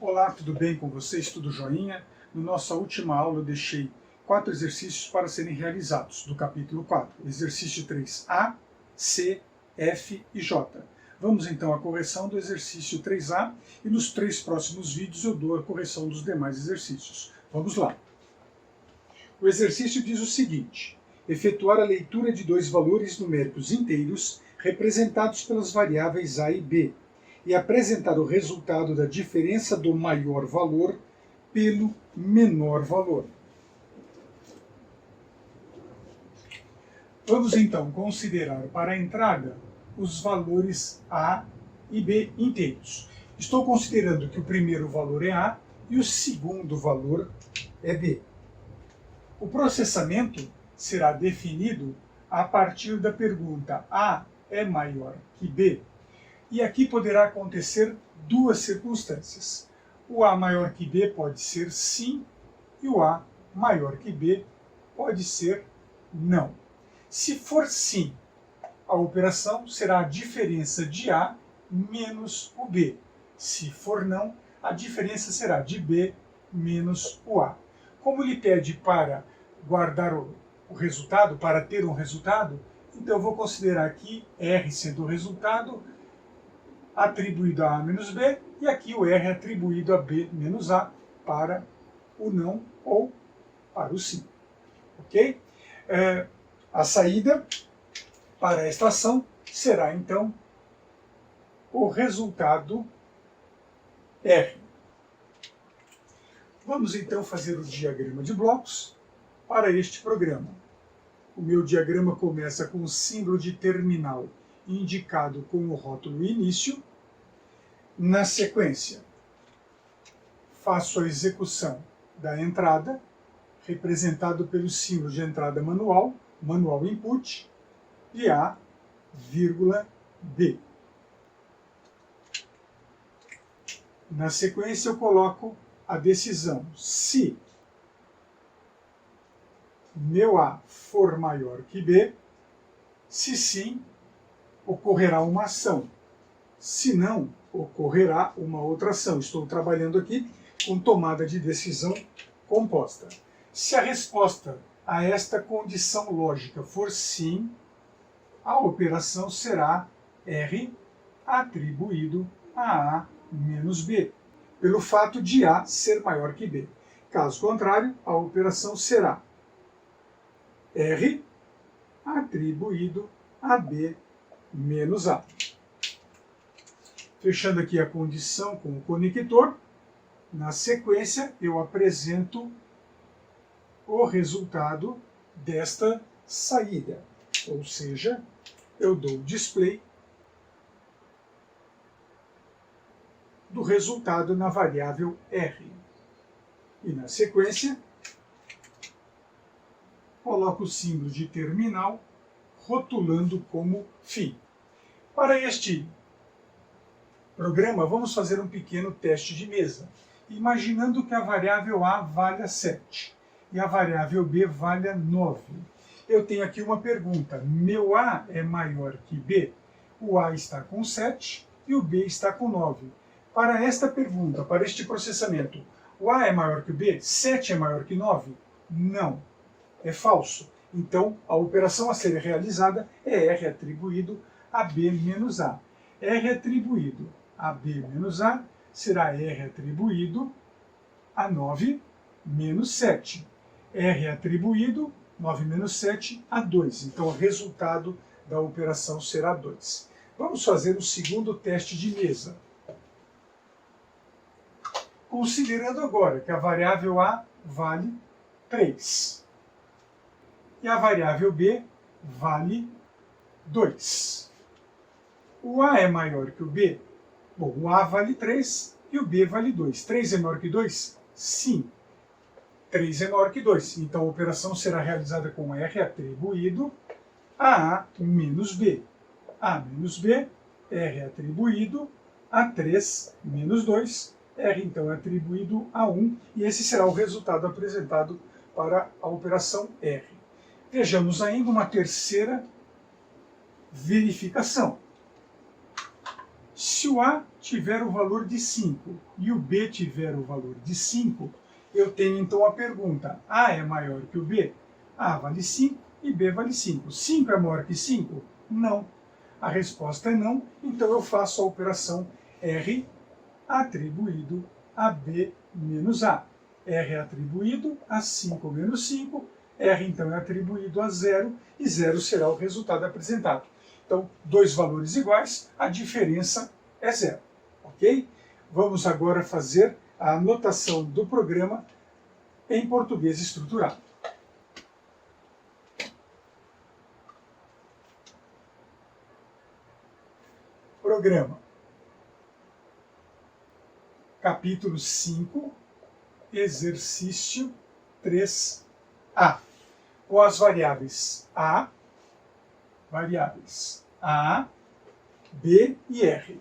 Olá, tudo bem com vocês? Tudo joinha? Na nossa última aula eu deixei 4 exercícios para serem realizados, do capítulo 4. Exercício 3A, C, F e J. Vamos então à correção do exercício 3A e nos 3 próximos vídeos eu dou a correção dos demais exercícios. Vamos lá. O exercício diz o seguinte: efetuar a leitura de 2 valores numéricos inteiros representados pelas variáveis A e B, e apresentar o resultado da diferença do maior valor pelo menor valor. Vamos então considerar para a entrada os valores A e B inteiros. Estou considerando que o primeiro valor é A e o segundo valor é B. O processamento será definido a partir da pergunta: A é maior que B? E aqui poderá acontecer 2 circunstâncias. O A maior que B pode ser sim, e o A maior que B pode ser não. Se for sim, a operação será a diferença de A menos o B. Se for não, a diferença será de B menos o A. Como ele pede para guardar o resultado, para ter um resultado, então eu vou considerar aqui R sendo o resultado, atribuído a A menos B, e aqui o R atribuído a B menos A para o não ou para o sim. Ok? A saída para esta ação será, então, o resultado R. Vamos, então, fazer o diagrama de blocos para este programa. O meu diagrama começa com o símbolo de terminal indicado com o rótulo início. Na sequência, faço a execução da entrada, representado pelo símbolo de entrada manual, manual input, e A, vírgula, B. Na sequência, eu coloco a decisão. Se meu A for maior que B, se sim, ocorrerá uma ação. Se não, ocorrerá uma outra ação. Estou trabalhando aqui com tomada de decisão composta. Se a resposta a esta condição lógica for sim, a operação será R atribuído a A menos B, pelo fato de A ser maior que B. Caso contrário, a operação será R atribuído a B menos A. Fechando aqui a condição com o conector, na sequência eu apresento o resultado desta saída, ou seja, eu dou display do resultado na variável R. E na sequência, coloco o símbolo de terminal, rotulando como fim. Para este programa, vamos fazer um pequeno teste de mesa, imaginando que a variável A valha 7 e a variável B valha 9. Eu tenho aqui uma pergunta: meu A é maior que B? O A está com 7 e o B está com 9. Para esta pergunta, para este processamento, o A é maior que o B? 7 é maior que 9? Não. É falso. Então, a operação a ser realizada é R atribuído a B menos A. R atribuído a B menos A será R atribuído a 9 menos 7. R atribuído, 9 menos 7, a 2. Então, o resultado da operação será 2. Vamos fazer o segundo teste de mesa. Considerando agora que a variável A vale 3 e a variável B vale 2. O A é maior que o B? Bom, o A vale 3 e o B vale 2. 3 é maior que 2? Sim. 3 é maior que 2. Então, a operação será realizada com R atribuído a A menos B. A menos B, R atribuído a 3 menos 2. R, então, é atribuído a 1. E esse será o resultado apresentado para a operação R. Vejamos ainda uma terceira verificação. Se o A tiver o valor de 5 e o B tiver o valor de 5, eu tenho então a pergunta: A é maior que o B? A vale 5 e B vale 5. 5 é maior que 5? Não. A resposta é não, então eu faço a operação R atribuído a B menos A. R é atribuído a 5 menos 5, R então é atribuído a 0, e 0 será o resultado apresentado. Então, dois valores iguais, a diferença é 0. Ok? Vamos agora fazer a anotação do programa em português estruturado. Programa. Capítulo 5, exercício 3A. Com as variáveis A, B e R,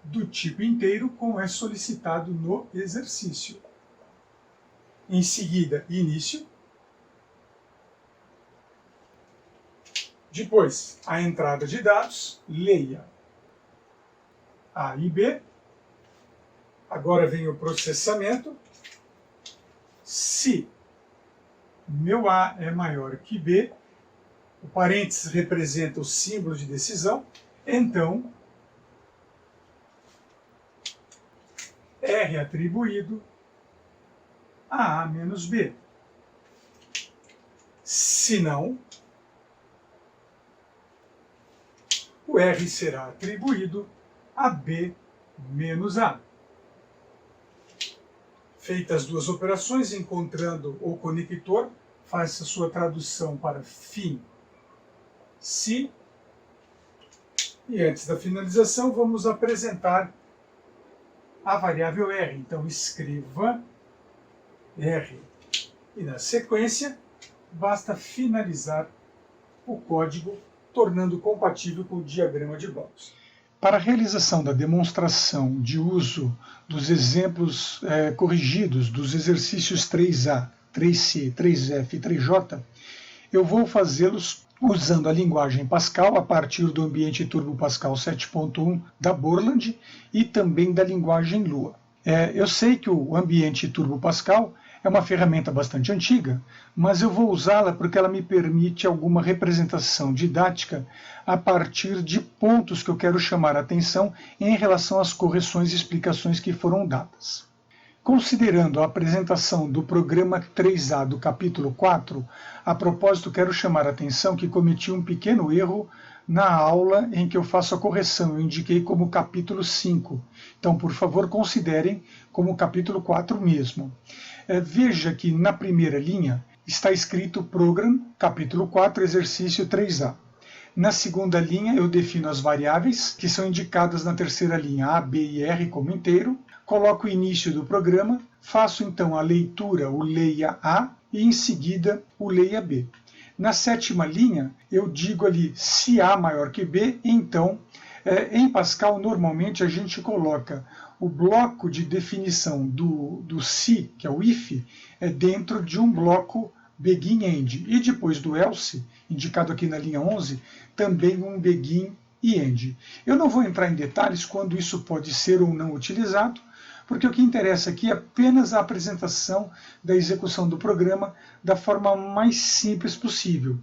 do tipo inteiro, como é solicitado no exercício. Em seguida, início. Depois, a entrada de dados, leia A e B. Agora vem o processamento. Se meu A é maior que B, o parênteses representa o símbolo de decisão, então R atribuído a A menos B. Se não, o R será atribuído a B menos A. Feitas as duas operações, encontrando o conector, faça sua tradução para fim, se. E antes da finalização, vamos apresentar a variável R. Então, escreva R. E na sequência, basta finalizar o código, tornando compatível com o diagrama de blocos. Para a realização da demonstração de uso dos exemplos corrigidos dos exercícios 3A, 3C, 3F e 3J, eu vou fazê-los usando a linguagem Pascal a partir do ambiente Turbo Pascal 7.1 da Borland e também da linguagem Lua. Eu sei que o ambiente Turbo Pascal é uma ferramenta bastante antiga, mas eu vou usá-la porque ela me permite alguma representação didática a partir de pontos que eu quero chamar a atenção em relação às correções e explicações que foram dadas. Considerando a apresentação do programa 3A do capítulo 4, a propósito quero chamar a atenção que cometi um pequeno erro na aula em que eu faço a correção. Eu indiquei como capítulo 5. Então, por favor, considerem como capítulo 4 mesmo. Veja que na primeira linha está escrito Program, capítulo 4, exercício 3A. Na segunda linha eu defino as variáveis, que são indicadas na terceira linha, A, B e R como inteiro. Coloco o início do programa, faço então a leitura, o leia A, e em seguida o leia B. Na sétima linha, eu digo ali se A maior que B, então, em Pascal, normalmente a gente coloca o bloco de definição do se, que é o if, dentro de um bloco begin end. E depois do else, indicado aqui na linha 11, também um begin e end. Eu não vou entrar em detalhes quando isso pode ser ou não utilizado, porque o que interessa aqui é apenas a apresentação da execução do programa da forma mais simples possível.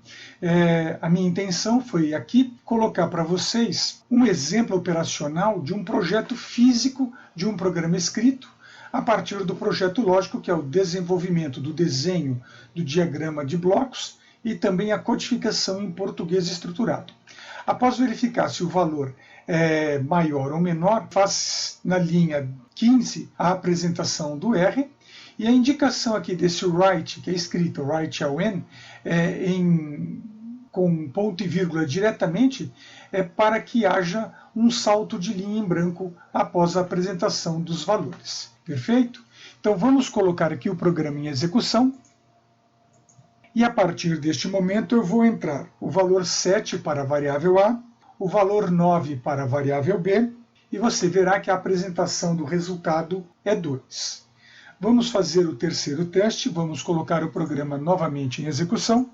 A minha intenção foi aqui colocar para vocês um exemplo operacional de um projeto físico de um programa escrito a partir do projeto lógico, que é o desenvolvimento do desenho do diagrama de blocos e também a codificação em português estruturado. Após verificar se o valor é maior ou menor, faz na linha 15 a apresentação do R, e a indicação aqui desse write, que é escrito write LN, com ponto e vírgula diretamente, é para que haja um salto de linha em branco após a apresentação dos valores. Perfeito? Então vamos colocar aqui o programa em execução. E a partir deste momento eu vou entrar o valor 7 para a variável A, o valor 9 para a variável B, e você verá que a apresentação do resultado é 2. Vamos fazer o terceiro teste, vamos colocar o programa novamente em execução.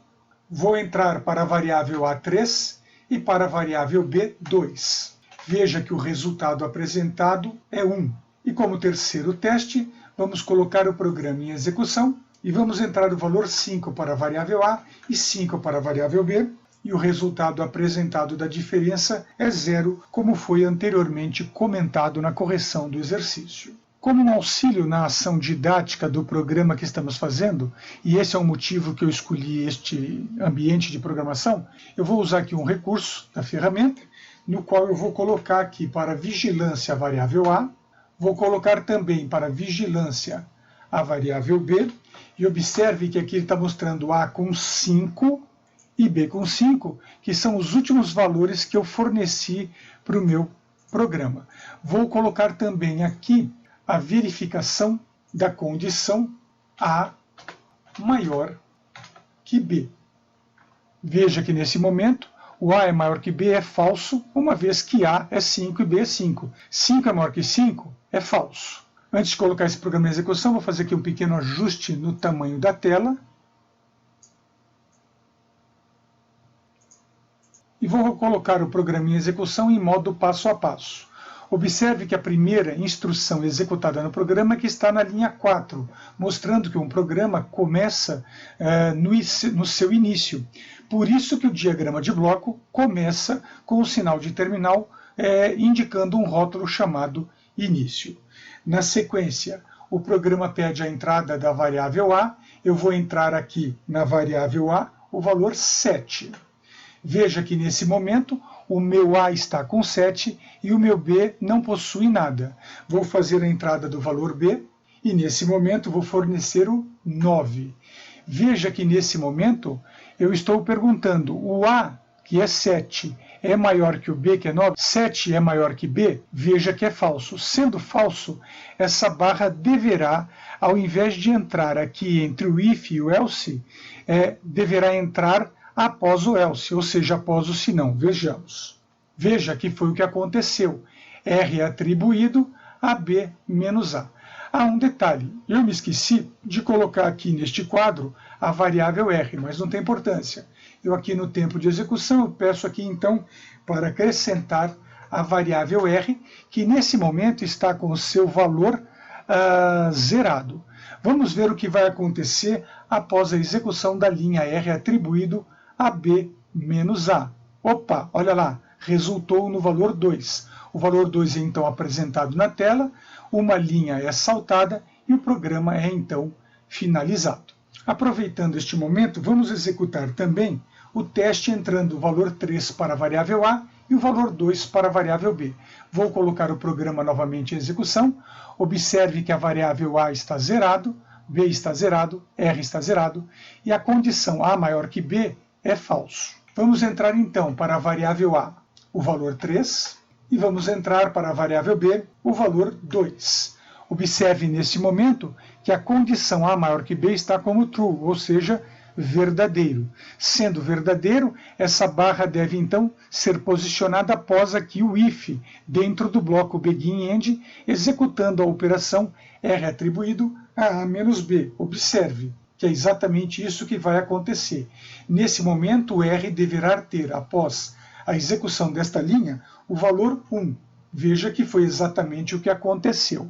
Vou entrar para a variável A 3 e para a variável B 2. Veja que o resultado apresentado é 1. E como terceiro teste, vamos colocar o programa em execução e vamos entrar o valor 5 para a variável A e 5 para a variável B. E o resultado apresentado da diferença é 0, como foi anteriormente comentado na correção do exercício. Como um auxílio na ação didática do programa que estamos fazendo, e esse é o motivo que eu escolhi este ambiente de programação, eu vou usar aqui um recurso da ferramenta, no qual eu vou colocar aqui para vigilância a variável A, vou colocar também para vigilância a variável B, e observe que aqui ele está mostrando A com 5 e B com 5, que são os últimos valores que eu forneci para o meu programa. Vou colocar também aqui a verificação da condição A maior que B. Veja que nesse momento o A é maior que B é falso, uma vez que A é 5 e B é 5. 5 é maior que 5 é falso. Antes de colocar esse programa em execução, vou fazer aqui um pequeno ajuste no tamanho da tela. E vou colocar o programa em execução em modo passo a passo. Observe que a primeira instrução executada no programa é que está na linha 4, mostrando que um programa começa no seu início. Por isso que o diagrama de bloco começa com o sinal de terminal indicando um rótulo chamado início. Na sequência, o programa pede a entrada da variável A. Eu vou entrar aqui na variável A o valor 7. Veja que nesse momento o meu A está com 7 e o meu B não possui nada. Vou fazer a entrada do valor B e nesse momento vou fornecer o 9. Veja que nesse momento eu estou perguntando, o A, que é 7, é maior que o B, que é 9? 7 é maior que B? Veja que é falso. Sendo falso, essa barra deverá, ao invés de entrar aqui entre o if e o else, deverá entrar após o else, ou seja, após o senão. Vejamos. Veja que foi o que aconteceu. R é atribuído a B menos A. Há um detalhe, eu me esqueci de colocar aqui neste quadro a variável R, mas não tem importância. Eu aqui no tempo de execução, eu peço aqui então para acrescentar a variável R, que nesse momento está com o seu valor zerado. Vamos ver o que vai acontecer após a execução da linha R atribuído a B menos A. Opa, olha lá, resultou no valor 2. O valor 2 é então apresentado na tela, uma linha é saltada e o programa é então finalizado. Aproveitando este momento, vamos executar também o teste entrando o valor 3 para a variável A e o valor 2 para a variável B. Vou colocar o programa novamente em execução. Observe que a variável A está zerado, B está zerado, R está zerado e a condição A maior que B é falso. Vamos entrar então para a variável A o valor 3 e vamos entrar para a variável B o valor 2. Observe nesse momento que a condição A maior que B está como true, ou seja, verdadeiro. Sendo verdadeiro, essa barra deve então ser posicionada após aqui o if, dentro do bloco begin-end, executando a operação R atribuído a A menos B. Observe que é exatamente isso que vai acontecer. Nesse momento, o R deverá ter, após a execução desta linha, o valor 1. Veja que foi exatamente o que aconteceu.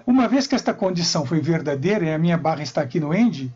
Uma vez que esta condição foi verdadeira, e a minha barra está aqui no end,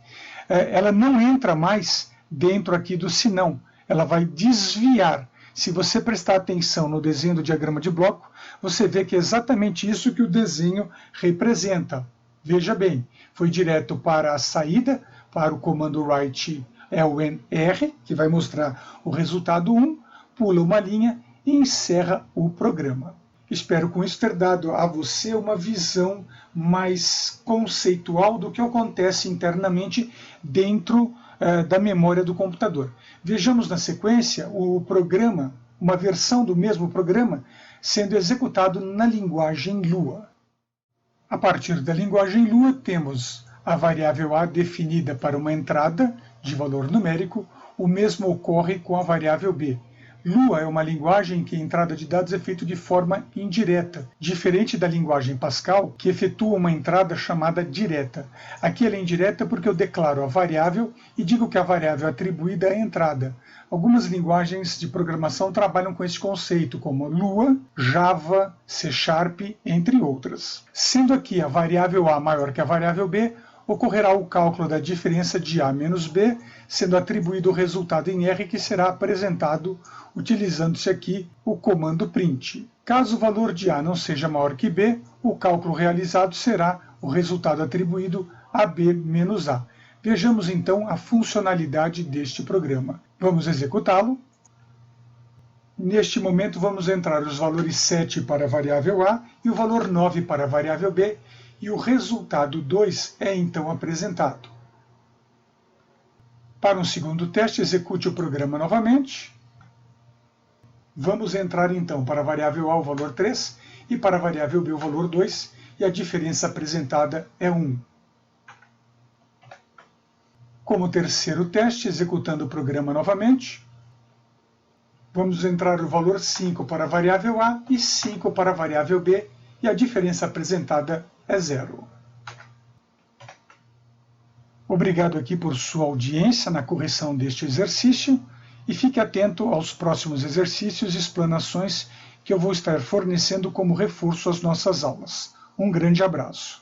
ela não entra mais dentro aqui do senão. Ela vai desviar. Se você prestar atenção no desenho do diagrama de bloco, você vê que é exatamente isso que o desenho representa. Veja bem, foi direto para a saída, para o comando write ln-r, que vai mostrar o resultado 1, pula uma linha e encerra o programa. Espero com isso ter dado a você uma visão mais conceitual do que acontece internamente dentro da memória do computador. Vejamos na sequência o programa, uma versão do mesmo programa, sendo executado na linguagem Lua. A partir da linguagem Lua, temos a variável A definida para uma entrada de valor numérico. O mesmo ocorre com a variável B. Lua é uma linguagem em que a entrada de dados é feita de forma indireta, diferente da linguagem Pascal, que efetua uma entrada chamada direta. Aqui ela é indireta porque eu declaro a variável e digo que a variável atribuída é a entrada. Algumas linguagens de programação trabalham com esse conceito, como Lua, Java, C#, entre outras. Sendo aqui a variável A maior que a variável B, ocorrerá o cálculo da diferença de A menos B, sendo atribuído o resultado em R, que será apresentado utilizando-se aqui o comando print. Caso o valor de A não seja maior que B, o cálculo realizado será o resultado atribuído a B menos A. Vejamos então a funcionalidade deste programa. Vamos executá-lo. Neste momento vamos entrar os valores 7 para a variável A e o valor 9 para a variável B, e o resultado 2 é então apresentado. Para um segundo teste, execute o programa novamente. Vamos entrar então para a variável A o valor 3 e para a variável B o valor 2, e a diferença apresentada é 1. Como terceiro teste, executando o programa novamente, vamos entrar o valor 5 para a variável A e 5 para a variável B, e a diferença apresentada é 0. Obrigado aqui por sua audiência na correção deste exercício e fique atento aos próximos exercícios e explanações que eu vou estar fornecendo como reforço às nossas aulas. Um grande abraço.